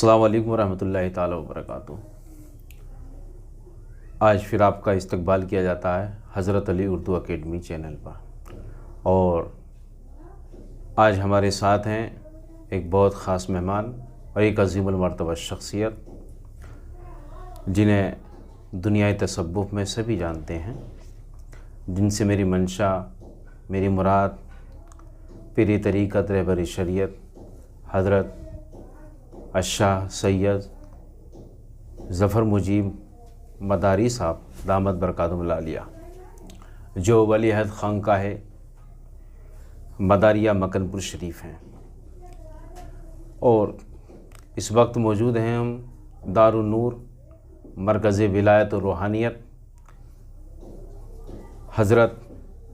السلام علیکم ورحمۃ اللہ تعالیٰ وبرکاتہ۔ آج پھر آپ کا استقبال کیا جاتا ہے حضرت علی اردو اکیڈمی چینل پر، اور آج ہمارے ساتھ ہیں ایک بہت خاص مہمان اور ایک عظیم المرتبہ شخصیت جنہیں دنیائے تصوف میں سبھی جانتے ہیں، جن سے میری منشا، میری مراد، پیری طریقت رہبر شریعت حضرت الشاہ سید ظفر مجیب مداری صاحب دامت برکاتہم العالیہ، جو ولی عہد خانقاہ مداریہ مکن پور شریف ہیں، اور اس وقت موجود ہیں ہم دارالنور مرکز ولایت و روحانیت حضرت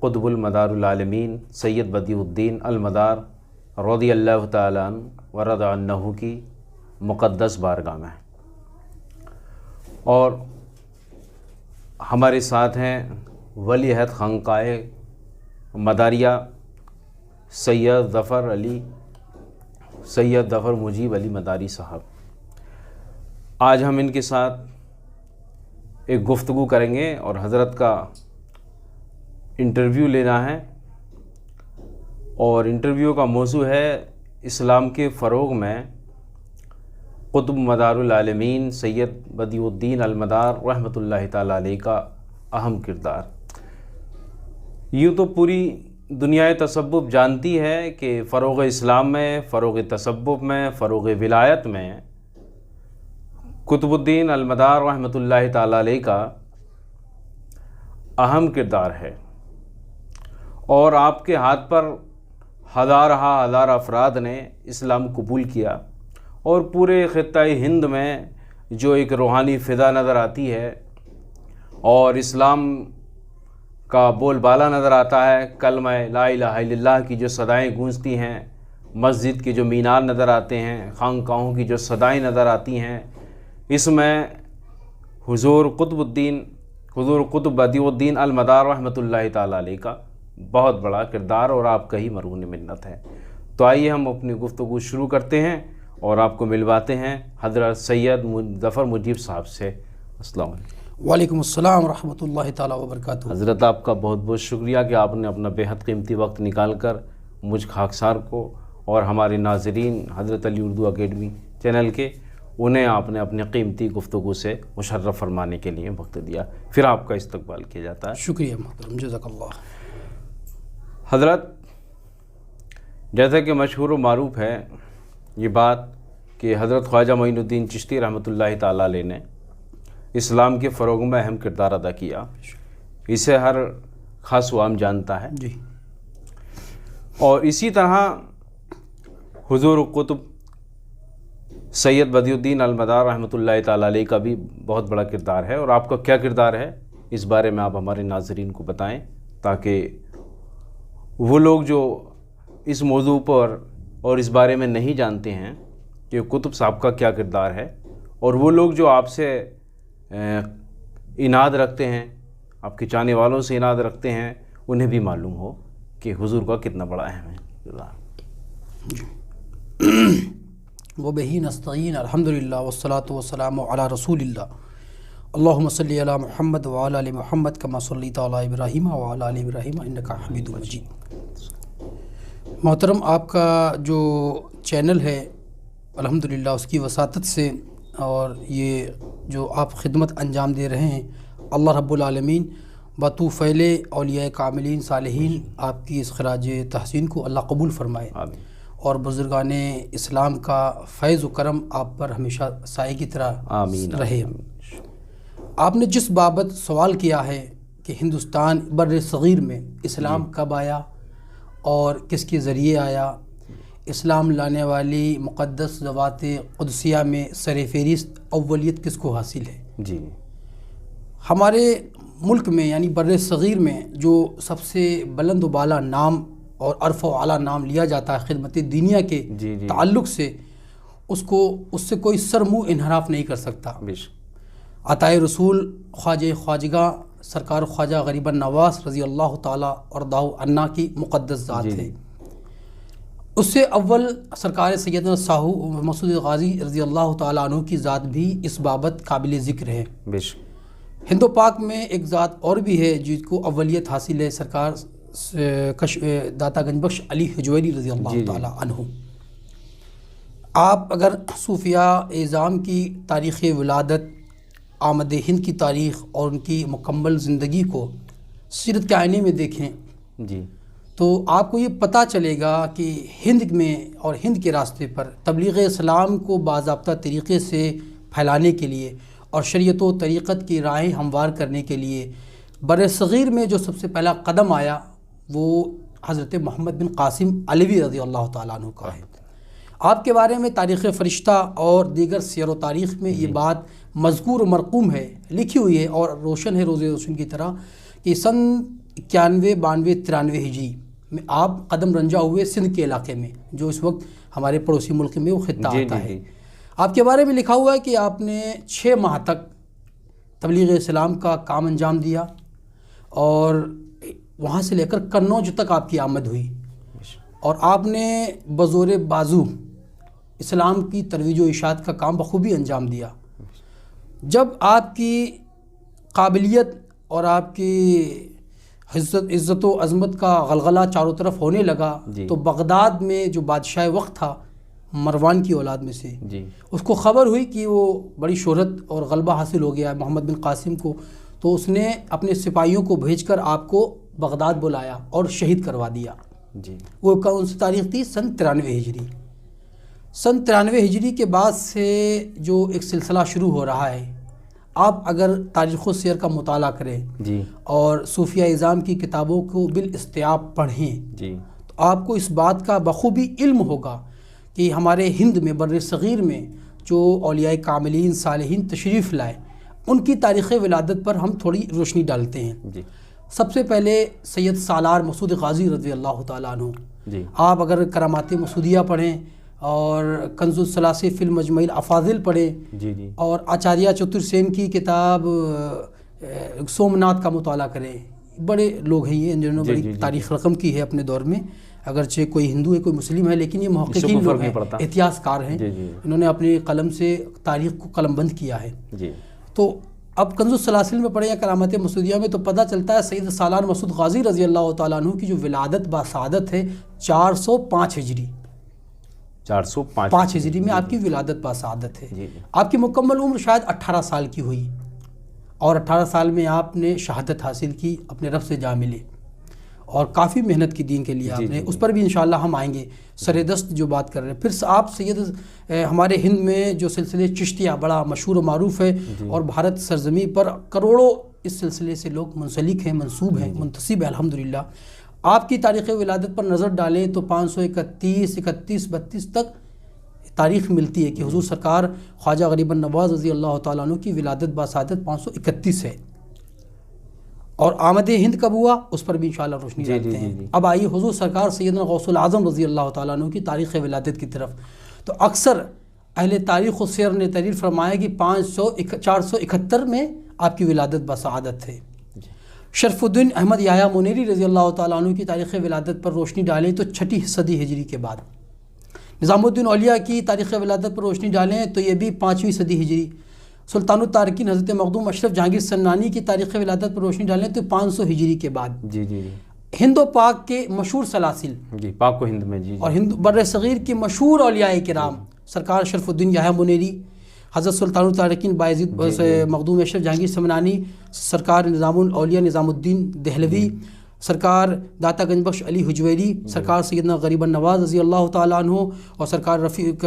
قطب المدار العالمین سید بدیع الدین المدار رضی اللہ تعالیٰ عنہ ورضا عنہ کی مقدس بارگاہ میں، اور ہمارے ساتھ ہیں ولی عہد خانقاہ مداریہ سید ظفر مجیب علی مداری صاحب۔ آج ہم ان کے ساتھ ایک گفتگو کریں گے اور حضرت کا انٹرویو لینا ہے، اور انٹرویو کا موضوع ہے اسلام کے فروغ میں قطب مدار العالمین سید بدیع الدین المدار رحمۃ اللہ تعالیٰ علیہ کا اہم کردار۔ یوں تو پوری دنیا تصوف جانتی ہے کہ فروغ اسلام میں، فروغ تصوف میں، فروغ ولایت میں قطب الدین المدار رحمۃ اللہ تعالیٰ علیہ کا اہم کردار ہے، اور آپ کے ہاتھ پر ہزار افراد نے اسلام قبول کیا، اور پورے خطۂ ہند میں جو ایک روحانی فضا نظر آتی ہے اور اسلام کا بول بالا نظر آتا ہے، کلمہ لا الہ الا اللہ کی جو صدائیں گونجتی ہیں، مسجد کے جو مینار نظر آتے ہیں، خانقاہوں کی جو صدائیں نظر آتی ہیں، اس میں حضور قطب بدیع الدین المدار رحمۃ اللہ تعالیٰ علیہ کا بہت بڑا کردار اور آپ کا ہی مرہون منت ہے۔ تو آئیے ہم اپنی گفتگو شروع کرتے ہیں اور آپ کو ملواتے ہیں حضرت سید ظفر مجیب صاحب سے۔ السلام علیکم۔ وعلیکم السلام ورحمۃ اللہ تعالیٰ وبرکاتہ۔ حضرت آپ کا بہت بہت شکریہ کہ آپ نے اپنا بے حد قیمتی وقت نکال کر مجھ خاکسار کو اور ہمارے ناظرین حضرت علی اردو اکیڈمی چینل کے، انہیں آپ نے اپنے قیمتی گفتگو سے مشرف فرمانے کے لیے وقت دیا۔ پھر آپ کا استقبال کیا جاتا ہے۔ شکریہ محترم، جزاک اللہ۔ حضرت، جیسا کہ مشہور و معروف ہے یہ بات کہ حضرت خواجہ معین الدین چشتی رحمۃ اللہ تعالیٰ علیہ نے اسلام کے فروغ میں اہم کردار ادا کیا، اسے ہر خاص و عام جانتا ہے جی، اور اسی طرح حضور قطب سید بدیع الدین المدار رحمۃ اللہ تعالیٰ علیہ کا بھی بہت بڑا کردار ہے، اور آپ کا کیا کردار ہے اس بارے میں آپ ہمارے ناظرین کو بتائیں، تاکہ وہ لوگ جو اس موضوع پر اور اس بارے میں نہیں جانتے ہیں کہ قطب صاحب کا کیا کردار ہے، اور وہ لوگ جو آپ سے اناد رکھتے ہیں، آپ کے چاہنے والوں سے اناد رکھتے ہیں، انہیں بھی معلوم ہو کہ حضور کا کتنا بڑا اہم ہے۔ وبہ نستعین، الحمدللہ والصلاۃ والسلام علی رسول اللہ، اللہم صلی علی محمد وعلی آل محمد کما صلیت علی ابراہیم وعلی آل ابراہیم انک حمید مجید۔ محترم، آپ کا جو چینل ہے الحمدللہ اس کی وساطت سے اور یہ جو آپ خدمت انجام دے رہے ہیں، اللہ رب العالمین بطوفیل اولیاء کاملین صالحین آپ کی اس خراج تحسین کو اللہ قبول فرمائے، آمین۔ اور بزرگان اسلام کا فیض و کرم آپ پر ہمیشہ سائے کی طرح آمین رہے۔ آپ نے جس بابت سوال کیا ہے کہ ہندوستان بر صغیر میں اسلام کب آیا اور کس کے ذریعے آیا، اسلام لانے والی مقدس ذوات قدسیہ میں سر فہرست اولیت کس کو حاصل ہے؟ جی، ہمارے ملک میں یعنی بر صغیر میں جو سب سے بلند و بالا نام اور عرف و اعلیٰ نام لیا جاتا ہے خدمت دینیا کے تعلق سے، اس سے کوئی سر منہ انحراف نہیں کر سکتا۔ عطائے رسول خواجہ خواجگاہ سرکار خواجہ غریب النواز رضی اللہ تعالیٰ ارضاہ عنہ کی مقدس ذات ہے۔ اس سے اول سرکار سیدنا ساہو مسعود غازی رضی اللہ تعالیٰ عنہ کی ذات بھی اس بابت قابل ذکر ہے۔ ہند و پاک میں ایک ذات اور بھی ہے جس کو اولیت حاصل ہے، سرکار داتا گنج بخش علی حجویری رضی اللہ تعالیٰ عنہ۔ آپ اگر صوفیاء اعظام کی تاریخ ولادت، آمد ہند کی تاریخ اور ان کی مکمل زندگی کو سیرت کے آئینے میں دیکھیں جی تو آپ کو یہ پتہ چلے گا کہ ہند میں اور ہند کے راستے پر تبلیغ اسلام کو باضابطہ طریقے سے پھیلانے کے لیے اور شریعت و طریقت کی راہیں ہموار کرنے کے لیے بر صغیر میں جو سب سے پہلا قدم آیا وہ حضرت محمد بن قاسم علوی رضی اللہ تعالیٰ عنہ کا ہے۔ آپ کے بارے میں تاریخ فرشتہ اور دیگر سیر و تاریخ میں یہ بات مذکور و مرقوم ہے، لکھی ہوئی ہے اور روشن ہے روز روشن کی طرح کہ سن 91 92 93 ہجری میں آپ قدم رنجا ہوئے سندھ کے علاقے میں، جو اس وقت ہمارے پڑوسی ملک میں وہ خطہ آتا ہے۔ آپ کے بارے میں لکھا ہوا ہے کہ آپ نے 6 ماہ تک تبلیغ اسلام کا کام انجام دیا اور وہاں سے لے کر قنوج تک آپ کی آمد ہوئی اور آپ نے بزور بازو اسلام کی ترویج و اشاعت کا کام بخوبی انجام دیا۔ جب آپ کی قابلیت اور آپ کی عزت و عظمت کا غلغلہ چاروں طرف ہونے لگا تو بغداد میں جو بادشاہ وقت تھا مروان کی اولاد میں سے اس کو خبر ہوئی کہ وہ بڑی شہرت اور غلبہ حاصل ہو گیا ہے محمد بن قاسم کو، تو اس نے اپنے سپاہیوں کو بھیج کر آپ کو بغداد بلایا اور شہید کروا دیا۔ وہ کون سی تاریخ تھی؟ سن 93 ہجری۔ سن 93 ہجری کے بعد سے جو ایک سلسلہ شروع ہو رہا ہے، آپ اگر تاریخ و سیر کا مطالعہ کریں اور صوفیاء اعظام کی کتابوں کو بالاستیاب پڑھیں تو آپ کو اس بات کا بخوبی علم ہوگا کہ ہمارے ہند میں بر صغیر میں جو اولیاء کاملین صالحین تشریف لائے ان کی تاریخ ولادت پر ہم تھوڑی روشنی ڈالتے ہیں۔ سب سے پہلے سید سالار مسعود غازی رضی اللہ تعالیٰ عنہ، آپ اگر کرامات مسعودیہ پڑھیں اور کنز الثلاثی فی المجمع الافاضل پڑھیں اور آچاریہ چتر سین کی کتاب سومناتھ کا مطالعہ کریں، بڑے لوگ ہیں یہ جنہوں نے بڑی تاریخ رقم کی ہے اپنے دور میں، اگرچہ کوئی ہندو ہے کوئی مسلم ہے لیکن یہ محققین لوگ ہیں، اتہاس کار ہیں، انہوں نے اپنے قلم سے تاریخ کو قلم بند کیا ہے۔ تو اب کنز الثلاثی میں پڑھیں یا کرامات مسعودیہ میں تو پتہ چلتا ہے سید سالار مسعود غازی رضی اللہ تعالیٰ عنہ کی جو ولادت باسعادت ہے 405 ہجری، 405 ہجری میں آپ کی ولادت باسعادت ہے۔ آپ کی مکمل عمر شاید 18 سال کی ہوئی اور 18 سال میں آپ نے شہادت حاصل کی، اپنے رب سے جا ملے اور کافی محنت کی دین کے لیے آپ نے، اس پر بھی انشاءاللہ ہم آئیں گے، سر دست جو بات کر رہے ہیں۔ پھر آپ سید ہمارے ہند میں جو سلسلے چشتیہ بڑا مشہور و معروف ہے اور بھارت سرزمین پر کروڑوں اس سلسلے سے لوگ منسلک ہیں، منسوب ہیں، منتسب ہیں الحمدللہ۔ آپ کی تاریخ ولادت پر نظر ڈالیں تو 531 31 32 تک تاریخ ملتی ہے کہ حضور سرکار خواجہ غریب النواز رضی اللہ تعالیٰ عنہ کی ولادت باسعادت 531 ہے، اور آمد ہند کب ہوا اس پر بھی انشاءاللہ روشنی ڈالتے ہیں۔ اب آئیے حضور سرکار سیدنا غوث العظم رضی اللہ تعالیٰ عنہ کی تاریخ ولادت کی طرف، تو اکثر اہل تاریخ و سیر نے تحریر فرمایا کہ 471 میں آپ کی ولادت باسعادت ہے۔ شرف الدین احمد یحییٰ منیری رضی اللہ تعالیٰ عنہ کی تاریخ ولادت پر روشنی ڈالیں تو 6 صدی ہجری کے بعد۔ نظام الدین اولیاء کی تاریخ ولادت پر روشنی ڈالیں تو یہ بھی 5ویں صدی ہجری۔ سلطان الطارقین حضرت مخدوم اشرف جہانگیر سنانی کی تاریخ ولادت پر روشنی ڈالیں تو 500 ہجری کے بعد۔ ہند و پاک کے مشہور سلاسل پاک و ہند میں اور بر صغیر کے مشہور اولیاء کرام سرکار شرف الدین یحییٰ منیری، حضرت سلطان الطارقین بایزید مخدوم اشرف جہانگیر سمنانی، سرکار نظام الاولیاء نظام الدین دہلوی، سرکار داتا گنج بخش علی حجویری، سرکار سیدنا غریب النواز رضی اللہ تعالیٰ عنہ اور سرکار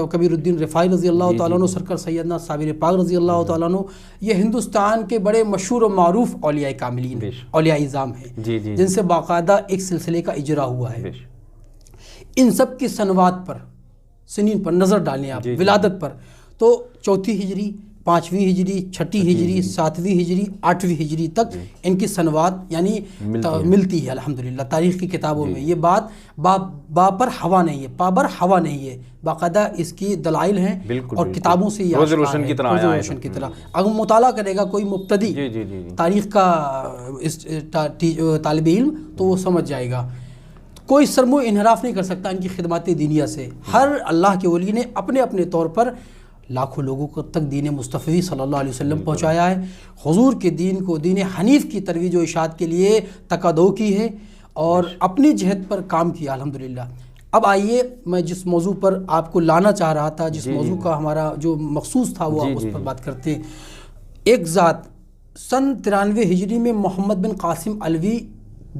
کبیر الدین رفاعی رضی اللہ تعالیٰ عنہ، سرکار سیدنا صابر پاک رضی اللہ تعالیٰ عنہ، یہ ہندوستان کے بڑے مشہور و معروف اولیاء کاملین اولیاء اعظام ہیں جن سے باقاعدہ ایک سلسلے کا اجرا ہوا ہے۔ ان سب کی سنوات پر سنین پر نظر ڈالیں آپ ولادت پر تو 4 ہجری 5ویں ہجری 6 ہجری 7ویں ہجری 8ویں ہجری تک ان کی سنوات یعنی ملتی ہے الحمدللہ تاریخ کی کتابوں میں۔ یہ بات با پر ہوا نہیں ہے، پابر ہوا نہیں ہے، باقاعدہ اس کی دلائل ہیں اور کتابوں سے روز روشن کی طرح اگر مطالعہ کرے گا کوئی مبتدی تاریخ کا طالب علم تو وہ سمجھ جائے گا۔ کوئی سرمو انحراف نہیں کر سکتا ان کی خدمات دینیہ سے. ہر اللہ کے ولی نے اپنے اپنے طور پر لاکھوں لوگوں کو تک دین مصطفی صلی اللہ علیہ وسلم پہنچایا ہے. حضور کے دین کو دین حنیف کی ترویج و اشاعت کے لیے تقاضا کی ہے اور اپنی جہد پر کام کیا الحمدللہ. اب آئیے میں جس موضوع پر آپ کو لانا چاہ رہا تھا، جس موضوع کا ہمارا جو مخصوص تھا وہ اس پر بات کرتے ہیں. ایک ذات سن 93 ہجری میں محمد بن قاسم علوی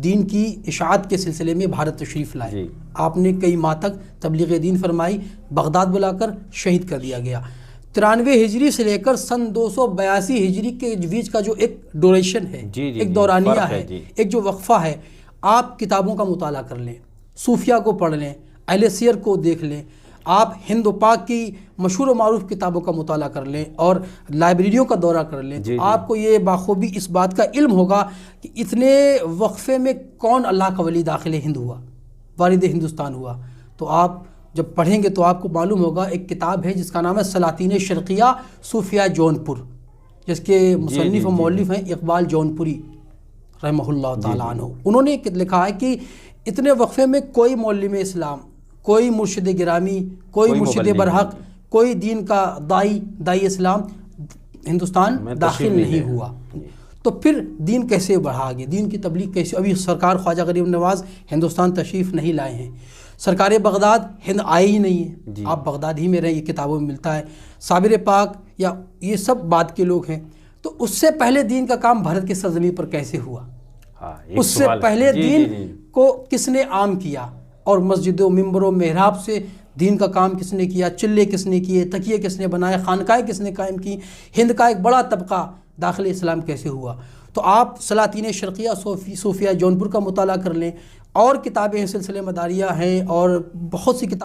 دین کی اشاعت کے سلسلے میں بھارت تشریف لائے. آپ نے کئی ماہ تک تبلیغ دین فرمائی، بغداد بلا کر شہید کر دیا گیا. 93 ہجری سے لے کر سن 282 ہجری کے بیچ کا جو ایک ڈوریشن ہے، ایک دورانیہ ہے، ایک جو وقفہ ہے، آپ کتابوں کا مطالعہ کر لیں، صوفیہ کو پڑھ لیں، اہل سیر کو دیکھ لیں، آپ ہند و پاک کی مشہور و معروف کتابوں کا مطالعہ کر لیں اور لائبریریوں کا دورہ کر لیں، تو آپ کو یہ بخوبی اس بات کا علم ہوگا کہ اتنے وقفے میں کون اللہ کا ولی داخل ہند ہوا، وارد ہندوستان ہوا. تو آپ جب پڑھیں گے تو آپ کو معلوم ہوگا. ایک کتاب ہے جس کا نام ہے سلاطین شرقیہ صوفیہ جونپور، جس کے مصنف و مؤلف ہیں اقبال جونپوری رحمہ اللہ تعالیٰ عنہ. انہوں نے لکھا ہے کہ اتنے وقفے میں کوئی معلم اسلام، کوئی مرشد گرامی، کوئی مرشد برحق، کوئی دین کا دائی اسلام ہندوستان داخل نہیں ہوا. تو پھر دین کیسے بڑھا آگے، دین کی تبلیغ کیسے؟ ابھی سرکار خواجہ غریب نواز ہندوستان تشریف نہیں لائے ہیں، سرکار بغداد ہند آئے ہی نہیں ہیں، آپ بغداد ہی میں رہیں، یہ کتابوں میں ملتا ہے. صابر پاک یا یہ سب بعد کے لوگ ہیں. تو اس سے پہلے دین کا کام بھارت کے سرزمین پر کیسے ہوا؟ اس سے پہلے دین کو کس نے عام کیا، اور مسجد و ممبر و محراب سے دین کا کام کس نے کیا، چلے کس نے کیے، تکیے کس نے بنائے، خانقاہیں کس نے قائم کی، ہند کا ایک بڑا طبقہ داخل اسلام کیسے ہوا. تو آپ سلاطین شرقیہ صوفیہ جونپور کا مطالعہ کر لیں، اور کتابیں سلسلے مداریہ ہیں اور بہت سی کتابیں